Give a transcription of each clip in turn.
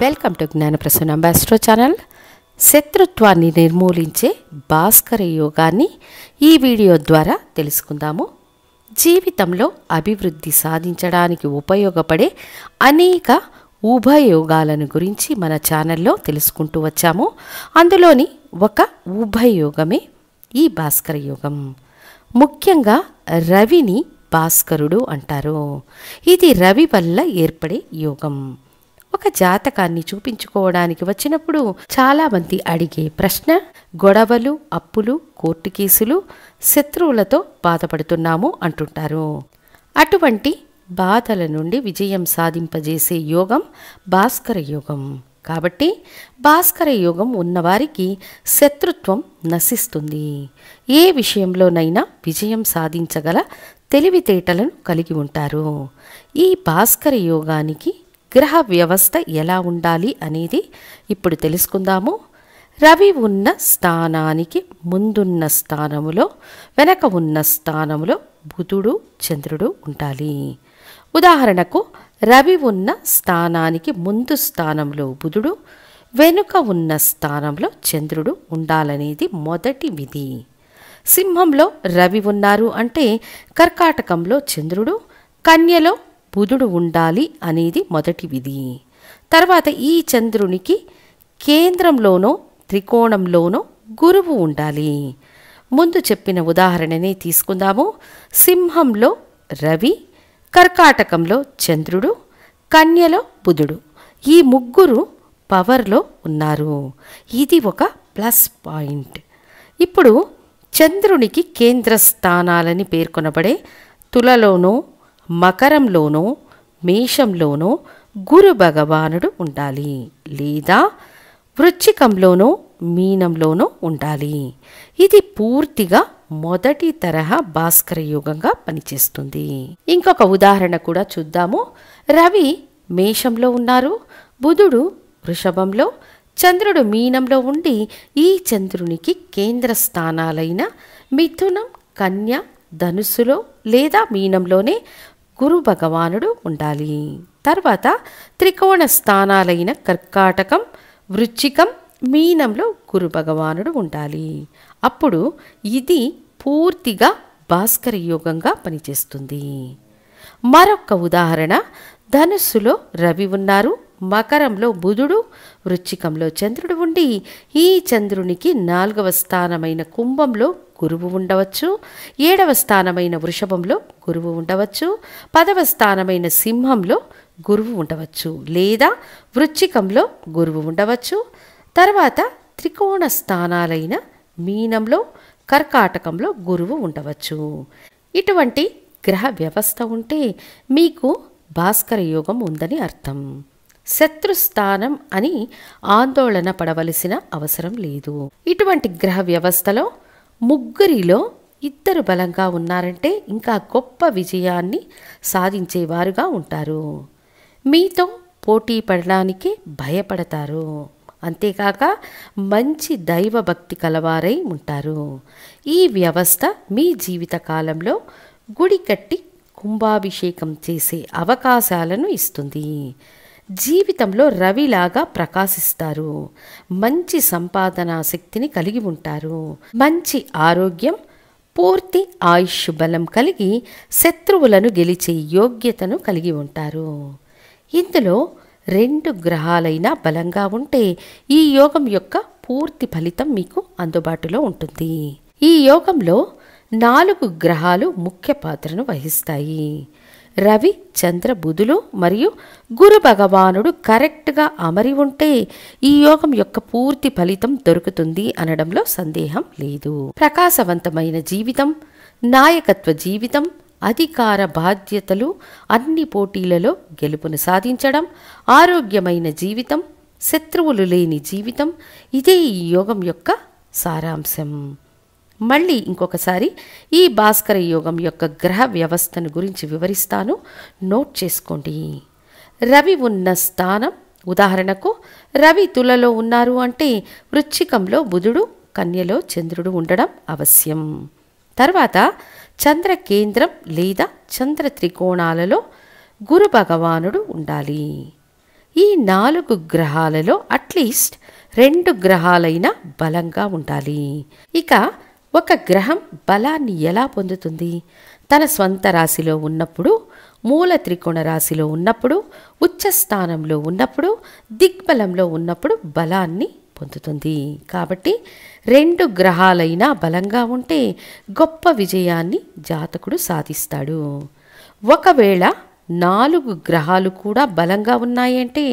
Welcome to Gnanaprasanna ambassador channel. శత్రుత్వాన్ని నిర్మూలించే భాస్కర యోగాన్ని ఈ వీడియో ద్వారా తెలుసుకుందాము. జీవితంలో అభివృద్ధి సాధించడానికి ఉపయోగపడే అనేక ఉభయయోగాలను గురించి మన ఛానల్లో తెలుసుకుంటూ వచ్చాము. అందులోని ఒక ఉభయయోగమే ఈ భాస్కర యోగం. ముఖ్యంగా రవిని భాస్కరుడు అంటారు. ఇది రవి వల్ల ఏర్పడే యోగం. ఒక జాతకాన్ని చూపించుకోవడానికి వచ్చినప్పుడు చాలామంది అడిగే ప్రశ్న, గొడవలు, అప్పులు, కోర్టు కేసులు, శత్రువులతో బాధపడుతున్నాము అంటుంటారు. అటువంటి బాధల నుండి విజయం సాధింపజేసే యోగం భాస్కర యోగం. కాబట్టి భాస్కర యోగం ఉన్నవారికి శత్రుత్వం నశిస్తుంది. ఏ విషయంలోనైనా విజయం సాధించగల తెలివితేటలను కలిగి ఉంటారు. ఈ భాస్కర యోగానికి గ్రహ వ్యవస్థ ఎలా ఉండాలి అనేది ఇప్పుడు తెలుసుకుందాము. రవి ఉన్న స్థానానికి ముందున్న స్థానములో, వెనక ఉన్న స్థానములో బుధుడు, చంద్రుడు ఉండాలి. ఉదాహరణకు రవి ఉన్న స్థానానికి ముందు స్థానంలో బుధుడు, వెనుక ఉన్న స్థానంలో చంద్రుడు ఉండాలనేది మొదటి విధి. సింహంలో రవి ఉన్నారు అంటే కర్కాటకంలో చంద్రుడు, కన్యలో బుధుడు ఉండాలి అనేది మొదటి విధి. తర్వాత ఈ చంద్రునికి కేంద్రంలోనో త్రికోణంలోనో గురువు ఉండాలి. ముందు చెప్పిన ఉదాహరణనే తీసుకుందాము. సింహంలో రవి, కర్కాటకంలో చంద్రుడు, కన్యలో బుధుడు, ఈ ముగ్గురు పవర్లో ఉన్నారు. ఇది ఒక ప్లస్ పాయింట్. ఇప్పుడు చంద్రునికి కేంద్ర స్థానాలని పేర్కొనబడే తులలోనో, మకరంలోనో, మేషంలోనో గురు భగవానుడు ఉండాలి, లేదా వృశ్చికంలోనో మీనంలోనో ఉండాలి. ఇది పూర్తిగా మొదటి తరహా భాస్కర యోగంగా పనిచేస్తుంది. ఇంకొక ఉదాహరణ కూడా చూద్దాము. రవి మేషంలో ఉన్నారు, బుధుడు వృషభంలో, చంద్రుడు మీనంలో ఉండి ఈ చంద్రునికి కేంద్ర స్థానాలైన మిథునం, కన్య, ధనుస్సులో లేదా మీనంలోనే గురు భగవానుడు ఉండాలి. తర్వాత త్రికోణ స్థానాలైన కర్కాటకం, వృశ్చికం, మీనంలో గురు భగవానుడు ఉండాలి. అప్పుడు ఇది పూర్తిగా భాస్కర యోగంగా పనిచేస్తుంది. మరొక ఉదాహరణ, ధనుస్సులో రవి ఉన్నారు, మకరంలో బుధుడు, వృశ్చికంలో చంద్రుడు ఉండి ఈ చంద్రునికి 4వ స్థానమైన కుంభంలో గురువు ఉండవచ్చు, 7వ స్థానమైన వృషభంలో గురువు ఉండవచ్చు, 10వ స్థానమైన సింహంలో గురువు ఉండవచ్చు, లేదా వృశ్చికంలో గురువు ఉండవచ్చు. తర్వాత త్రికోణ స్థానాలైన మీనంలో, కర్కాటకంలో గురువు ఉండవచ్చు. ఇటువంటి గ్రహ వ్యవస్థ ఉంటే మీకు భాస్కర యోగం ఉందని అర్థం. శత్రుస్థానం అని ఆందోళన పడవలసిన అవసరం లేదు. ఇటువంటి గ్రహ వ్యవస్థలో ముగ్గురిలో 2 బలంగా ఉన్నారంటే ఇంకా గొప్ప విజయాన్ని సాధించేవారుగా ఉంటారు. మీతో పోటీ పడడానికి భయపడతారు. అంతేకాక మంచి దైవభక్తి కలవారై ఉంటారు. ఈ వ్యవస్థ మీ జీవితకాలంలో గుడి కట్టి కుంభాభిషేకం చేసే అవకాశాలను ఇస్తుంది. జీవితంలో రవిలాగా ప్రకాశిస్తారు. మంచి సంపాదనా శక్తిని కలిగి ఉంటారు. మంచి ఆరోగ్యం, పూర్తి ఆయుష్ బలం కలిగి శత్రువులను గెలిచే యోగ్యతను కలిగి ఉంటారు. ఇందులో 2 గ్రహాలైనా బలంగా ఉంటే ఈ యోగం యొక్క పూర్తి ఫలితం మీకు అందుబాటులో ఉంటుంది. ఈ యోగంలో 4 గ్రహాలు ముఖ్య పాత్రను వహిస్తాయి. రవి, చంద్ర, బుధులు మరియు గురు భగవానుడు కరెక్ట్గా అమరి ఉంటే ఈ యోగం యొక్క పూర్తి ఫలితం దొరుకుతుంది అనడంలో సందేహం లేదు. ప్రకాశవంతమైన జీవితం, నాయకత్వ జీవితం, అధికార బాధ్యతలు, అన్ని పోటీలలో గెలుపును సాధించడం, ఆరోగ్యమైన జీవితం, శత్రువులు లేని జీవితం, ఇదే ఈ యోగం యొక్క సారాంశం. మళ్ళీ ఇంకొకసారి ఈ భాస్కర యోగం యొక్క గ్రహ వ్యవస్థను గురించి వివరిస్తాను, నోట్ చేసుకోండి. రవి ఉన్న స్థానం, ఉదాహరణకు రవి తులలో ఉన్నారు అంటే వృశ్చికంలో బుధుడు, కన్యలో చంద్రుడు ఉండడం అవశ్యం. తర్వాత చంద్ర కేంద్రం లేదా చంద్ర త్రికోణాలలో గురు భగవానుడు ఉండాలి. ఈ 4 గ్రహాలలో అట్లీస్ట్ 2 గ్రహాలైనా బలంగా ఉండాలి. ఇక ఒక గ్రహం బలాన్ని ఎలా పొందుతుంది? తన స్వంత రాశిలో ఉన్నప్పుడు, మూల త్రికోణ రాశిలో ఉన్నప్పుడు, ఉచ్చ స్థానంలో ఉన్నప్పుడు, దిగ్బలంలో ఉన్నప్పుడు బలాన్ని పొందుతుంది. కాబట్టి 2 గ్రహాలైనా బలంగా ఉంటే గొప్ప విజయాన్ని జాతకుడు సాధిస్తాడు. ఒకవేళ 4 గ్రహాలు కూడా బలంగా ఉన్నాయంటే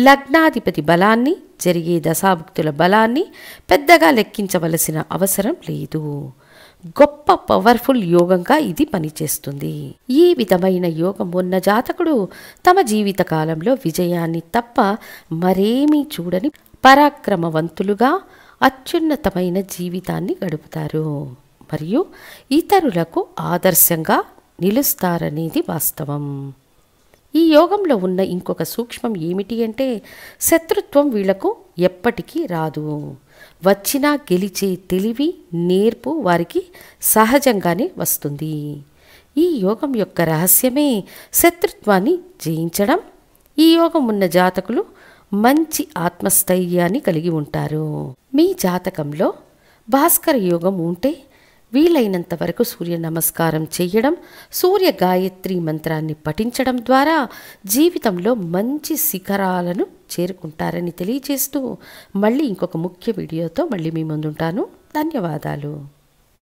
లగ్నాధిపతి బలాన్ని, జరిగే దశాభుక్తుల బలాన్ని పెద్దగా లెక్కించవలసిన అవసరం లేదు. గొప్ప పవర్ఫుల్ యోగంగా ఇది పనిచేస్తుంది. ఈ విధమైన యోగం ఉన్న జాతకుడు తమ జీవిత కాలంలో విజయాన్ని తప్ప మరేమీ చూడని పరాక్రమవంతులుగా అత్యున్నతమైన జీవితాన్ని గడుపుతారు మరియు ఇతరులకు ఆదర్శంగా నిలుస్తారనేది వాస్తవం. ఈ యోగంలో ఉన్న ఇంకొక సూక్ష్మం ఏమిటి అంటే శత్రుత్వం వీళ్లకు ఎప్పటికీ రాదు. వచ్చినా గెలిచే తెలివి, నేర్పు వారికి సహజంగానే వస్తుంది. ఈ యోగం యొక్క రహస్యమే శత్రుత్వాన్ని జయించడం. ఈ యోగం ఉన్న జాతకులు మంచి ఆత్మస్థైర్యాన్ని కలిగి ఉంటారు. మీ జాతకంలో భాస్కర యోగం ఉంటే వీలైనంత వరకు సూర్య నమస్కారం చేయడం, సూర్య గాయత్రి మంత్రాన్ని పఠించడం ద్వారా జీవితంలో మంచి శిఖరాలను చేరుకుంటారని తెలియజేస్తూ మళ్ళీ ఇంకొక ముఖ్య వీడియోతో మళ్ళీ మీ ముందుంటాను. ధన్యవాదాలు.